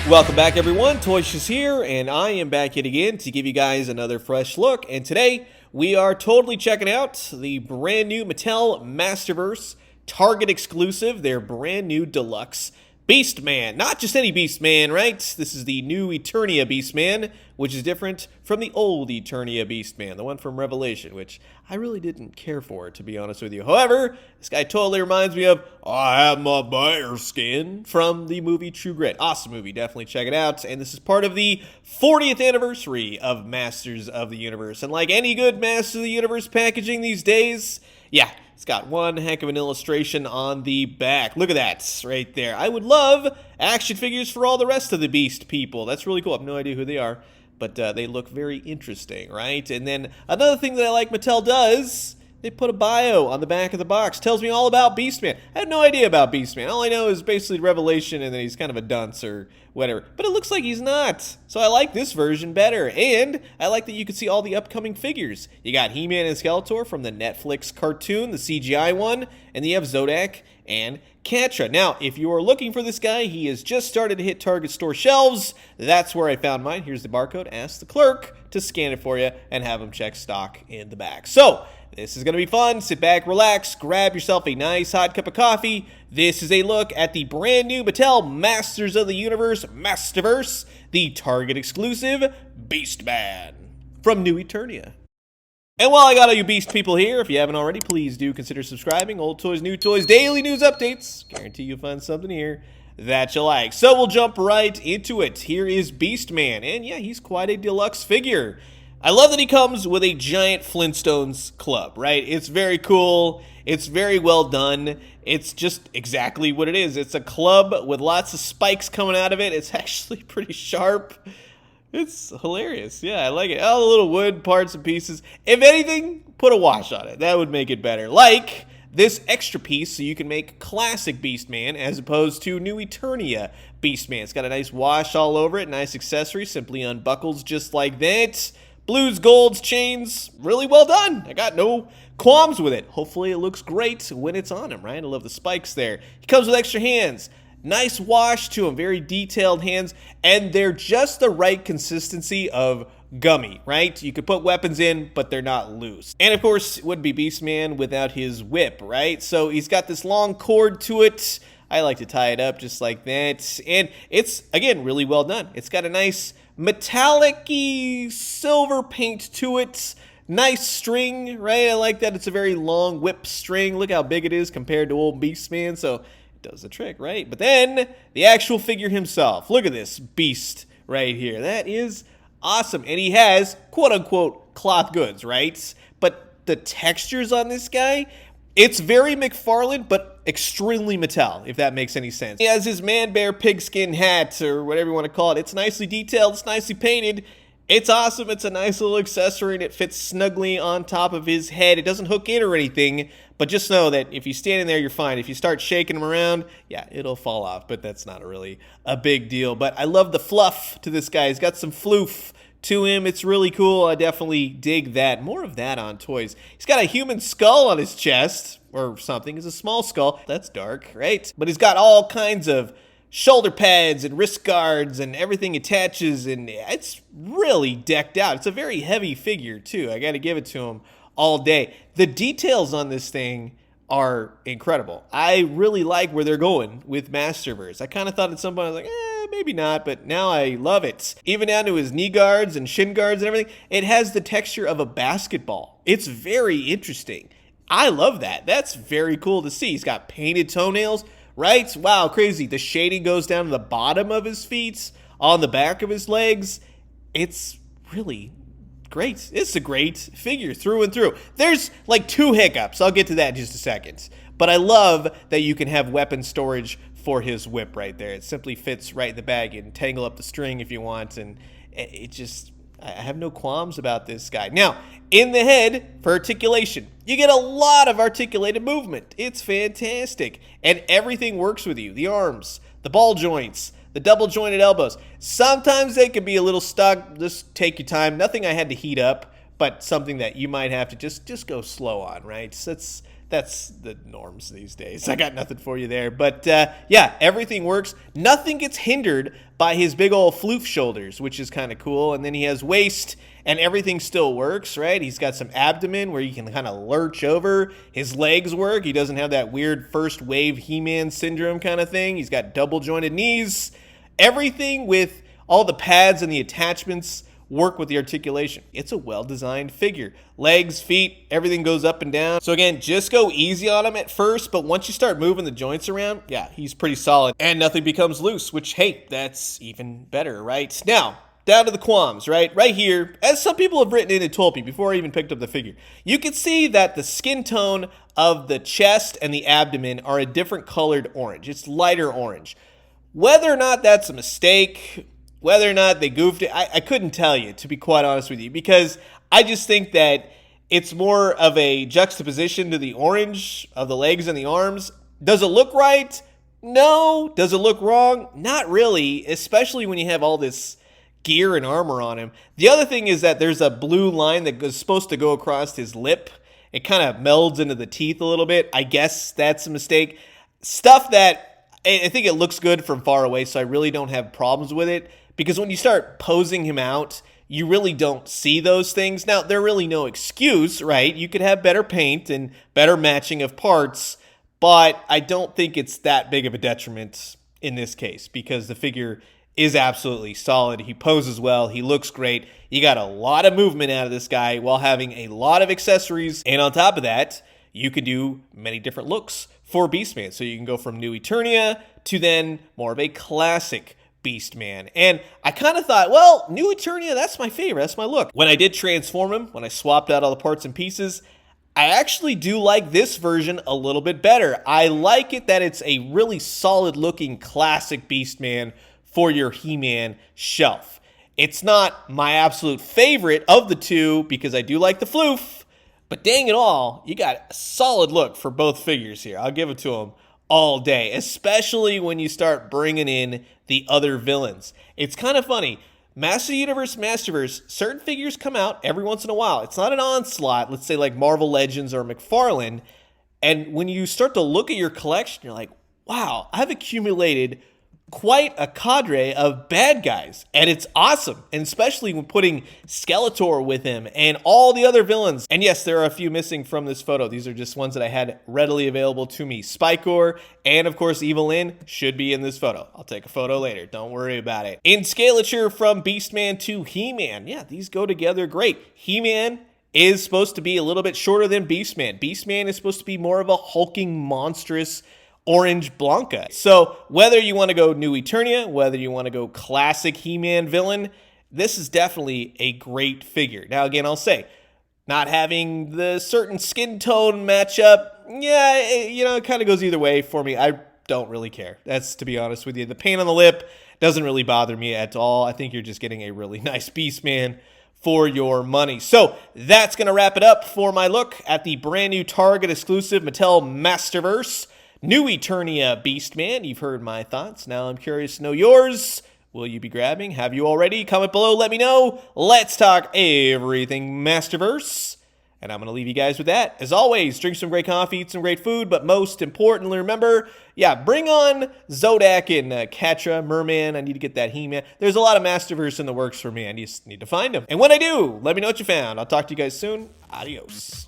Welcome back, everyone. Toyshiz here, and I am back yet again to give you guys another fresh look. And today, we are totally checking out the brand new Mattel Masterverse Target exclusive, their brand new deluxe Beastman. Not just any Beastman, right? This is the new Eternia Beastman, which is different from the old Eternia Beastman, the one from Revelation, which I really didn't care for, to be honest with you. However, this guy totally reminds me of I Have My Bear Skin from the movie True Grit. Awesome movie, definitely check it out. And this is part of the 40th anniversary of Masters of the Universe. And like any good Masters of the Universe packaging these days, yeah, it's got one heck of an illustration on the back. Look at that right there. I would love action figures for all the rest of the Beast people. That's really cool. I have no idea who they are, but they look very interesting, right? And then another thing that I like Mattel does, they put a bio on the back of the box. Tells me all about Beastman. I had no idea about Beastman. All I know is basically Revelation and then he's kind of a dunce or whatever. But it looks like he's not. So I like this version better. And I like that you can see all the upcoming figures. You got He-Man and Skeletor from the Netflix cartoon, the CGI one. And you have Zodak and Katra. Now, if you are looking for this guy, he has just started to hit Target store shelves. That's where I found mine. Here's the barcode. Ask the clerk to scan it for you and have him check stock in the back. So, this is going to be fun. Sit back, relax, grab yourself a nice hot cup of coffee. This is a look at the brand new Mattel Masters of the Universe Masterverse, the Target exclusive Beastman from New Eternia. And while I got all you Beast people here, if you haven't already, please do consider subscribing. Old Toys, New Toys, daily news updates. Guarantee you'll find something here that you like. So we'll jump right into it. Here is Beastman, and yeah, he's quite a deluxe figure. I love that he comes with a giant Flintstones club, right? It's very cool. It's very well done. It's just exactly what it is. It's a club with lots of spikes coming out of it. It's actually pretty sharp. It's hilarious. Yeah, I like it. All the little wood parts and pieces. If anything, put a wash on it. That would make it better. Like this extra piece so you can make classic Beastman as opposed to New Eternia Beastman. It's got a nice wash all over it. Nice accessory. Simply unbuckles just like that. Blues, golds, chains, really well done. I got no qualms with it. Hopefully it looks great when it's on him, right? I love the spikes there. He comes with extra hands. Nice wash to him, very detailed hands, and they're just the right consistency of gummy, right? You could put weapons in, but they're not loose. And of course, it wouldn't be Beastman without his whip, right? So he's got this long cord to it. I like to tie it up just like that. And it's, again, really well done. It's got a nice metallic-y silver paint to it. Nice string, right? I like that. It's a very long whip string. Look how big it is compared to old Beastman. So it does the trick, right? But then the actual figure himself. Look at this beast right here. That is awesome. And he has quote-unquote cloth goods, right? But the textures on this guy, it's very McFarlane, but extremely Mattel, if that makes any sense. He has his man-bear pigskin hat, or whatever you want to call it. It's nicely detailed. It's nicely painted. It's awesome. It's a nice little accessory, and it fits snugly on top of his head. It doesn't hook in or anything, but just know that if you're standing there, you're fine. If you start shaking him around, yeah, it'll fall off, but that's not really a big deal. But I love the fluff to this guy. He's got some floof to him. It's really cool. I definitely dig that. More of that on toys. He's got a human skull on his chest or something. It's a small skull. That's dark, right? But he's got all kinds of shoulder pads and wrist guards and everything attaches, and it's really decked out. It's a very heavy figure too. I got to give it to him all day. The details on this thing are incredible. I really like where they're going with Masterverse. I kind of thought at some point I was like, maybe not, but now I love it. Even down to his knee guards and shin guards and everything, it has the texture of a basketball. It's very interesting. I love that. That's very cool to see. He's got painted toenails, right? Wow, crazy. The shading goes down to the bottom of his feet, on the back of his legs. It's really great. It's a great figure through and through. There's like 2 hiccups. I'll get to that in just a second. But I love that you can have weapon storage for his whip right there. It simply fits right in the bag. You can tangle up the string if you want, and it just, I have no qualms about this guy. Now, in the head, for articulation, you get a lot of articulated movement. It's fantastic. And everything works with you. The arms, the ball joints, the double jointed elbows. Sometimes they can be a little stuck. Just take your time. Nothing I had to heat up, but something that you might have to just go slow on, right? So that's the norms these days. I got nothing for you there. But yeah, everything works. Nothing gets hindered by his big old floof shoulders, which is kind of cool. And then he has waist, and everything still works, right? He's got some abdomen where you can kind of lurch over. His legs work. He doesn't have that weird first wave He-Man syndrome kind of thing. He's got double jointed knees. Everything with all the pads and the attachments work with the articulation. It's a well-designed figure. Legs, feet, everything goes up and down. So again, just go easy on him at first, but once you start moving the joints around, yeah, he's pretty solid. And nothing becomes loose, which, hey, that's even better, right? Now, down to the qualms, right? Right here, as some people have written in and told me before I even picked up the figure, you can see that the skin tone of the chest and the abdomen are a different colored orange. It's lighter orange. Whether or not that's a mistake, whether or not they goofed it, I couldn't tell you, to be quite honest with you, because I just think that it's more of a juxtaposition to the orange of the legs and the arms. Does it look right? No. Does it look wrong? Not really, especially when you have all this gear and armor on him. The other thing is that there's a blue line that is supposed to go across his lip. It kind of melds into the teeth a little bit. I guess that's a mistake. Stuff that I think it looks good from far away, so I really don't have problems with it. Because when you start posing him out, you really don't see those things. Now, they're really no excuse, right? You could have better paint and better matching of parts, but I don't think it's that big of a detriment in this case because the figure is absolutely solid. He poses well. He looks great. You got a lot of movement out of this guy while having a lot of accessories. And on top of that, you can do many different looks for Beastman. So you can go from New Eternia to then more of a classic Beastman. And I kind of thought, well, New Eternia, that's my favorite. That's my look. When I did transform him, when I swapped out all the parts and pieces, I actually do like this version a little bit better. I like it that it's a really solid looking classic Beastman for your He-Man shelf. It's not my absolute favorite of the two because I do like the floof, but dang it all, you got a solid look for both figures here. I'll give it to them all day, especially when you start bringing in the other villains. It's kind of funny. Master Universe, Masterverse, certain figures come out every once in a while. It's not an onslaught, let's say like Marvel Legends or McFarlane. And when you start to look at your collection, you're like, wow, I've accumulated quite a cadre of bad guys, and it's awesome, and especially when putting Skeletor with him and all the other villains. And yes, there are a few missing from this photo. These are just ones that I had readily available to me. Spikor and of course Evelyn should be in this photo. I'll take a photo later, don't worry about it. In scalature from Beastman to He-Man, yeah, these go together great. He-Man is supposed to be a little bit shorter than Beastman. Beastman is supposed to be more of a hulking, monstrous orange Blanca. So whether you want to go New Eternia, whether you want to go classic He-Man villain, this is definitely a great figure. Now again, I'll say, not having the certain skin tone matchup, yeah, it kind of goes either way for me. I don't really care. That's, to be honest with you. The paint on the lip doesn't really bother me at all. I think you're just getting a really nice Beastman for your money. So that's going to wrap it up for my look at the brand new Target exclusive Mattel Masterverse New Eternia Beastman. You've heard my thoughts. Now I'm curious to know yours. Will you be grabbing? Have you already? Comment below. Let me know. Let's talk everything Masterverse. And I'm going to leave you guys with that. As always, drink some great coffee, eat some great food, but most importantly, remember, yeah, bring on Zodak and Katra, Merman. I need to get that He-Man. There's a lot of Masterverse in the works for me. I just need to find them. And when I do, let me know what you found. I'll talk to you guys soon. Adios.